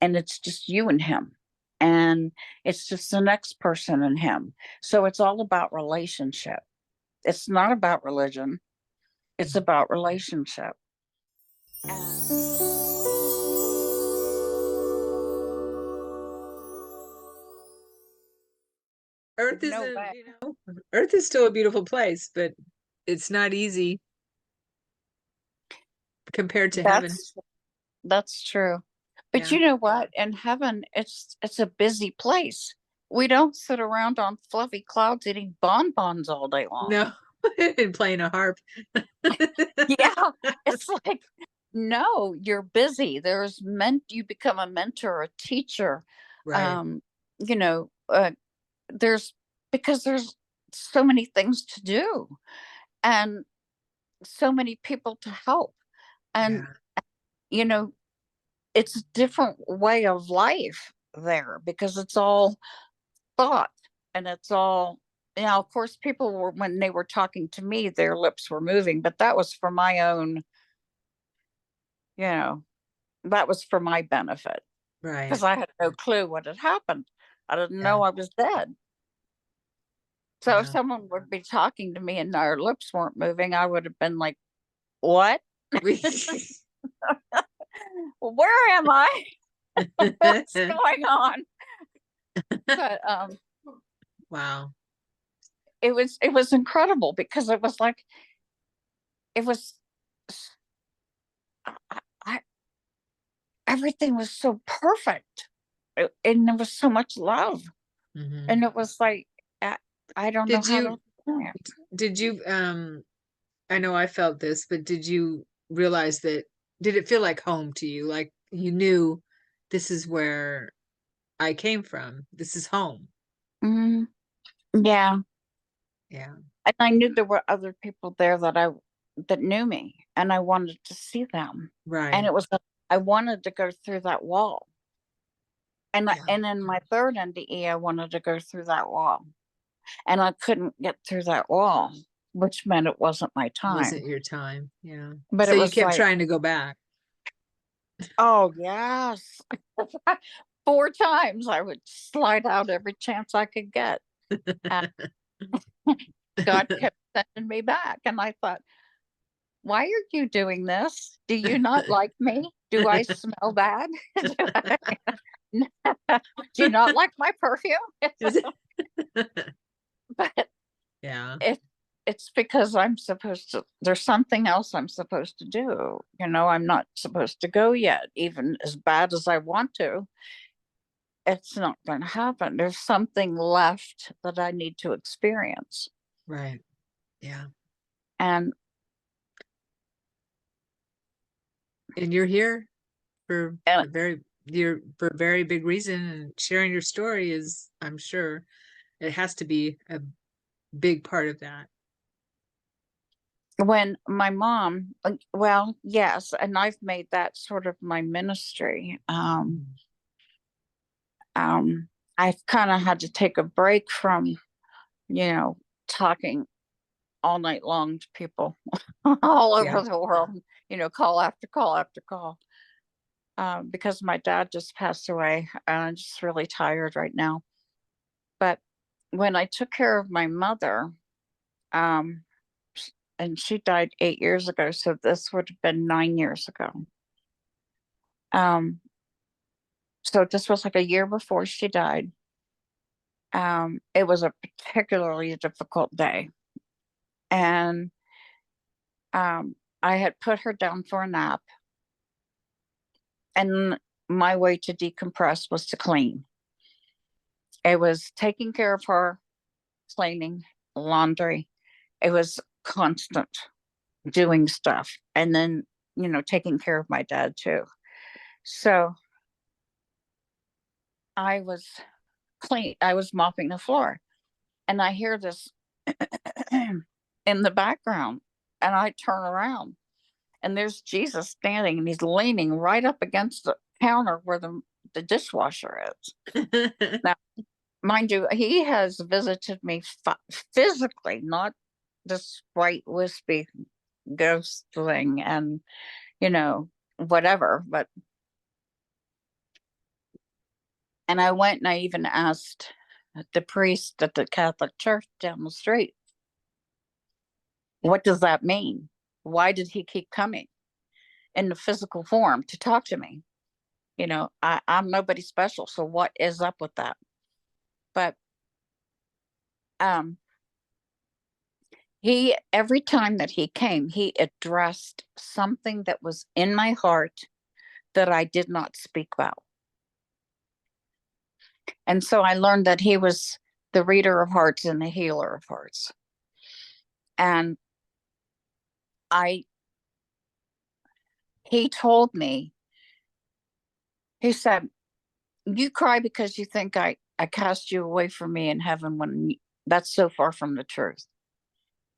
and it's just you and him. And it's just the next person and him. So it's all about relationship. It's not about religion. It's about relationship. Earth is No a, way. Earth is still a beautiful place, but it's not easy compared to heaven. That's true. But Yeah. you know what? In heaven, it's a busy place. We don't sit around on fluffy clouds eating bonbons all day long. No, and playing a harp. Yeah, it's like, no, you're busy. You become a mentor, a teacher. Right. Um, you know, there's because there's so many things to do and so many people to help. And, Yeah. you know, it's a different way of life there because it's all thought and it's all, of course, people were, when they were talking to me, their lips were moving, but that was for my own, you know, that was for my benefit Right. because I had no clue what had happened. I didn't Yeah. know I was dead. So if Yeah. someone would be talking to me and our lips weren't moving, I would have been like, what? Where am I? What's going on? But Wow. it was incredible because it was like it was I, I, everything was so perfect. And there was so much love. Hmm. And it was like I, I don't know Did how to you, explain it. did you, I know I felt this, but did you realize that, did it feel like home to you? Like you knew this is where I came from. This is home. Mhm. Yeah. Yeah. And I knew there were other people there that knew me and I wanted to see them. And Right. it was I wanted to go through that wall. Yeah. And in my third NDE I wanted to go through that wall. And I couldn't get through that wall, which meant it wasn't my Wasn't time. your time. Yeah. But So it you was kept like, trying to go back. oh yes. 4 times I would slide out every chance I could get. And God kept sending me back. And I thought, why are you doing this? Do you not like me? Do I smell bad? Do you not like my perfume? But Yeah. it it's because there's something else I'm supposed to do. I'm not supposed to go yet, even as bad as I want to. It's not going to happen. There's something left that I need to experience. Right. Yeah. And And you're here for and for a very big reason, and sharing your story is, I'm sure, it has to be a big part of that. when my mom, well, yes, and I've made that sort of my ministry. Mhm. Um, I've kind of had to take a break from, talking all night long to people all Yeah. over the world, call after call after call. Because my dad just passed away and I'm just really tired right now. But when I took care of my mother, um, and she died 8 years ago, so this would have been 9 years ago. Um, so this was like a year before she died. It was a particularly difficult day. And I had put her down for a nap, and my way to decompress was to clean. It was taking care of her, cleaning, laundry. It was constant doing stuff. And then, taking care of my dad too. So I was I was mopping the floor and I hear this in the background. And I turn around and there's Jesus standing and he's leaning right up against the counter where the dishwasher is. Now, mind you, he has visited me physically, not this white wispy ghost thing and, whatever. But And I went and I even asked the priest at the Catholic Church down the street, what does that mean? Why did he keep coming in the physical form to talk to me? I'm nobody special. So what is up with that? But um, every time that he came, he addressed something that was in my heart that I did not speak about. And so I learned that he was the reader of hearts and the healer of hearts. And he told me, he said, you cry because you think I cast you away from me in heaven when that's so far from the truth.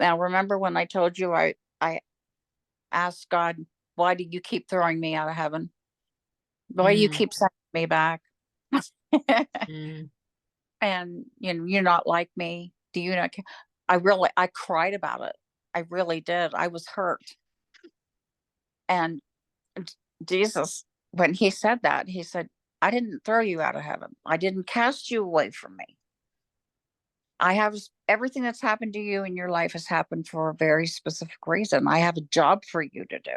Now, remember when I told you I asked God, why do you keep throwing me out of heaven? Why do you keep sending me back? And you're not like me. Do you not care? I cried about it. I really did. I was hurt. And Jesus, when he said that, he said, I didn't throw you out of heaven. I didn't cast you away from me. I have everything that's happened to you in your life has happened for a very specific reason. I have a job for you to do.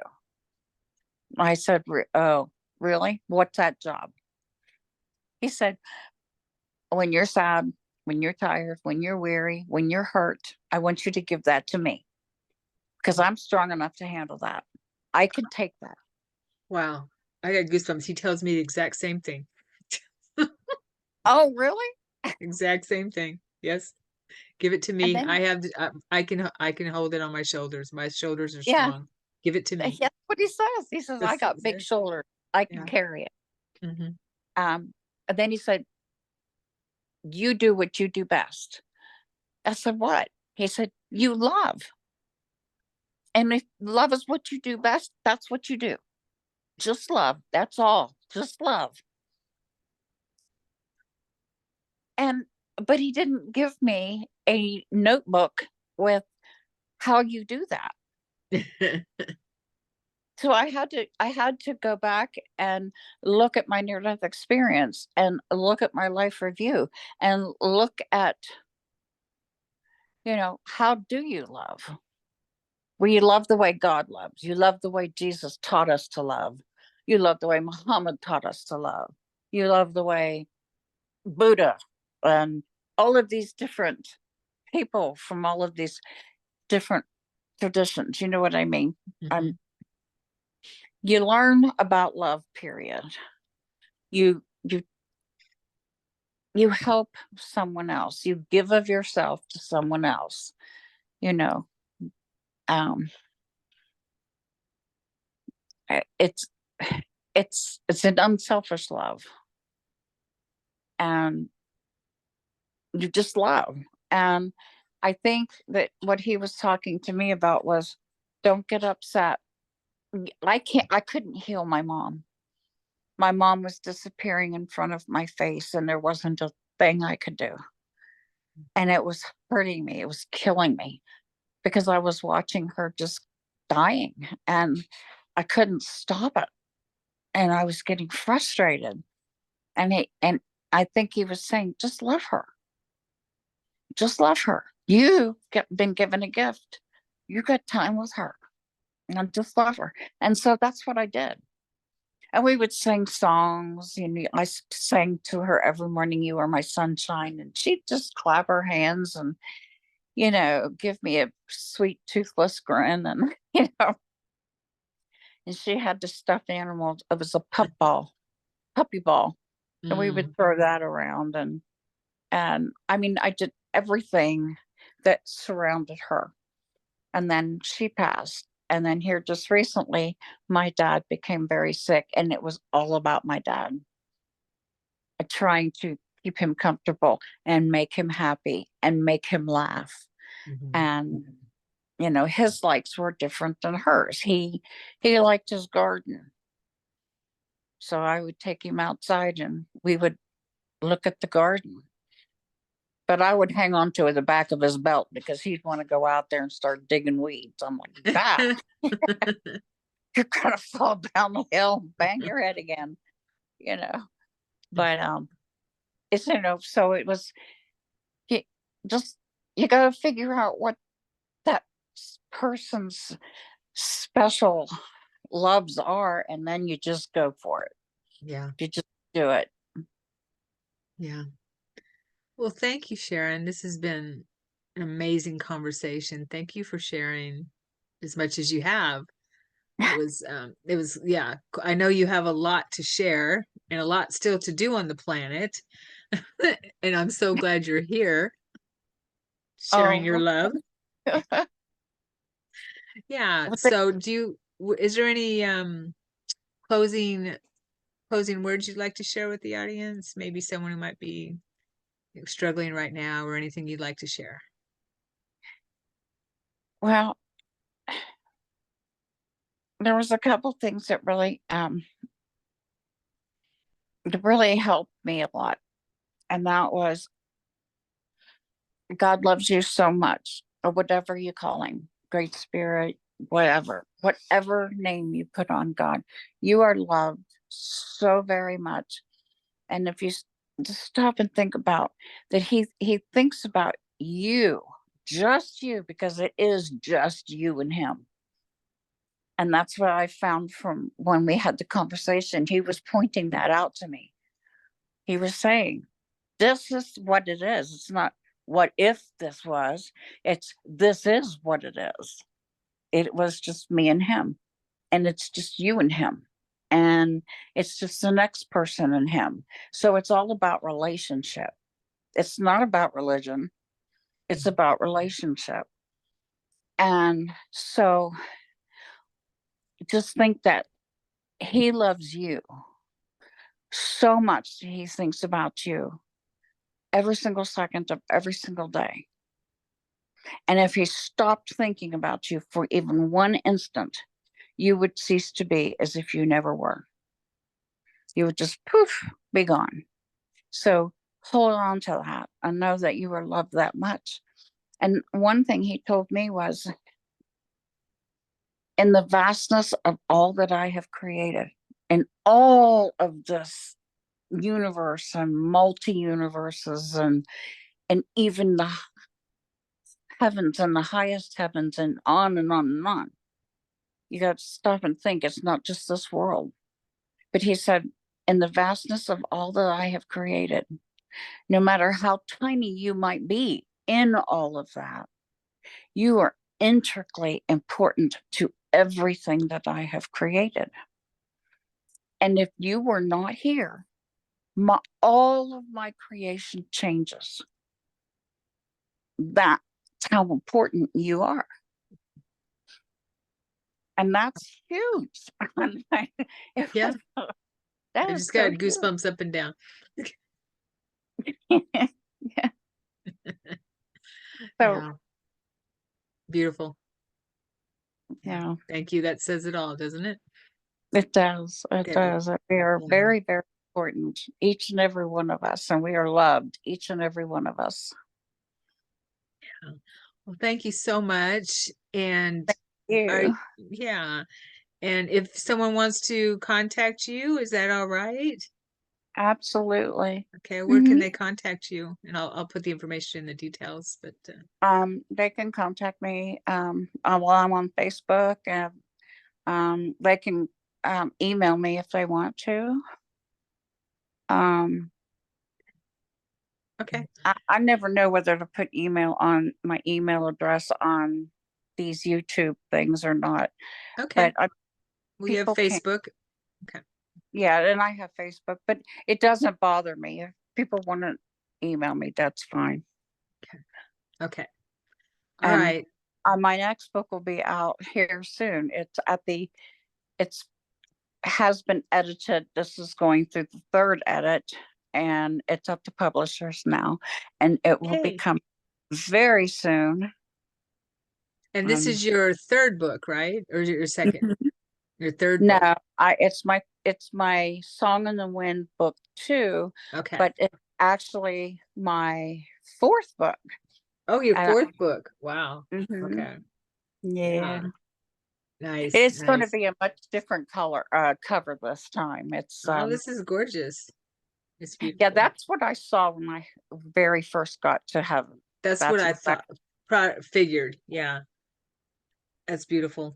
I said, oh, really? What's that job? He said, when you're sad, when you're tired, when you're weary, when you're hurt, I want you to give that to me because I'm strong enough to handle that. I can take that. Wow. I got goosebumps. He tells me the exact same thing. Oh, really? Exact same thing. Yes. Give it to And me. then, I can hold it on my shoulders. My shoulders are yeah, strong. Give it to me. that's what he says. He says, I That's got big shoulders. I can yeah. carry it. Mhm. And then he said, you do what you do best. I said, what? He said, you love. And if love is what you do best, that's what you do. Just love. That's all. Just love. And, but he didn't give me a notebook with how you do that. So I had to go back and look at my near death experience and look at my life review and look at, how do you love? Well, you love the way God loves. You love the way Jesus taught us to love. You love the way Muhammad taught us to love. You love the way Buddha and all of these different people from all of these different traditions. You know what I mean? Mhm. You learn about love, period. You you you help someone else. You give of yourself to someone else. You know, um, it's it's an unselfish love, and you just love. And I think that what he was talking to me about was, don't get upset. I couldn't heal my mom. My mom was disappearing in front of my face, and there wasn't a thing I could do. And it was hurting me. It was killing me because I was watching her just dying and I couldn't stop it. And I was getting frustrated. And I think he was saying, just love her. Just love her. Been given a gift. You got time with her. And just love her. And so that's what I did. And we would sing songs. I sang to her every morning, You Are My Sunshine. And she'd just clap her hands and, give me a sweet toothless grin. And, and she had the stuffed animal. It was a puppy ball. And we would Mm. throw that around. And I mean, I did everything that surrounded her. And then she passed. And then here just recently, my dad became very sick, and it was all about my dad, trying to keep him comfortable and make him happy and make him laugh. Mhm. And his likes were different than hers. He liked his garden. So I would take him outside and we would look at the garden. But I would hang on to the back of his belt because he'd want to go out there and start digging weeds. I'm like, that you're gonna fall down the hill, bang your head again, you know. But it's, so it was, you just, you got to figure out what that person's special loves are, and then you just go for it. Yeah. You just do it. Yeah. Well, thank you, Sharon. This has been an amazing conversation. Thank you for sharing as much as you have. Yeah, I know you have a lot to share and a lot still to do on the planet. And I'm so glad you're here sharing your Oh, love. Yeah. but So is there any closing closing words you'd like to share with the audience? Maybe someone who might be struggling right now or anything you'd like to share? well, there was a couple things that really helped me a lot, and that was God loves you so much, or whatever you call him, Great Spirit, whatever name you put on God, you are loved so very much. And if you just stop and think about that, he thinks about you, just you, because it is just you and him. And that's what I found from when we had the conversation. He was pointing that out to me. He was saying, this is what it is. It's not what if this was, it's this is what it is. It was just me and him, and it's just you and him, and it's just the next person and him. So it's all about relationship. It's not about religion, it's about relationship. And so just think that he loves you so much, he thinks about you every single second of every single day. And if he stopped thinking about you for even one instant, you would cease to be as if you never were. You would just poof, be gone. So hold on to that and know that you are loved that much. And one thing he told me was, in the vastness of all that I have created, in all of this universe and multi universes, and even the heavens and the highest heavens, and on and on and on, you got to stop and think it's not just this world. But he said, in the vastness of all that I have created, no matter how tiny you might be in all of that, you are intricately important to everything that I have created. And if you were not here, all of my creation changes. That's how important you are. And that's huge. Yeah. That I is just so got huge. goosebumps up and down. Yeah. So, Yeah. Beautiful. Yeah. yeah, Thank you. That says it all, doesn't it? it does. It Very, does. We are yeah. very, very important, each and every one of us, and we are loved, each and every one of us. Well, thank you so much. And are You. yeah. And if someone wants to contact you, is that all right? Absolutely. Okay, where can Hmm. they contact you? And I'll put the information in the details. But They can contact me while I'm on Facebook, and they can email me if they want to. Um, okay, I never know whether to put email on my email address on these YouTube things or not, okay. but We have people can. Facebook. Okay, Yeah, and I have Facebook, but it doesn't bother me. If people want to email me, that's fine. okay, okay. All And right. my next book will be out here soon. It's has been edited. This is going through the third edit, and it's up to publishers now, and it will Yay. become very soon. And this Um, is your third book, right? Or is it your second? mhm. Your third book. No, it's my Song in the Wind book two, Okay. but it's actually my fourth book. Oh, your And fourth book. Wow. mhm, Okay. yeah, Yeah. Nice, it's going to nice. be a much different color cover this time. It's Oh, this is gorgeous. It's Yeah, beautiful. that's what I saw when I very first got to heaven. That's what That's I exactly. thought, figured. Yeah, that's beautiful.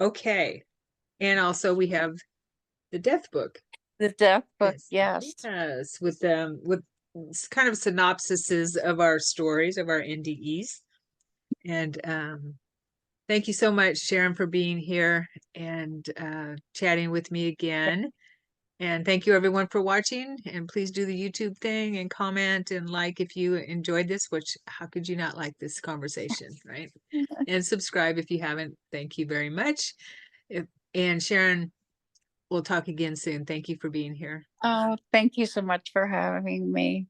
Okay. And also we have the death book. The death book, Yes. yes. Yes, with kind of synopsises of our stories, of our NDEs. And thank you so much, Sharon, for being here and chatting with me again. And thank you everyone for watching. And please do the YouTube thing and comment and like if you enjoyed this, which how could you not like this conversation, right? And subscribe if you haven't. Thank you very much. If, and Sharon, we'll talk again soon. Thank you for being here. Thank you so much for having me.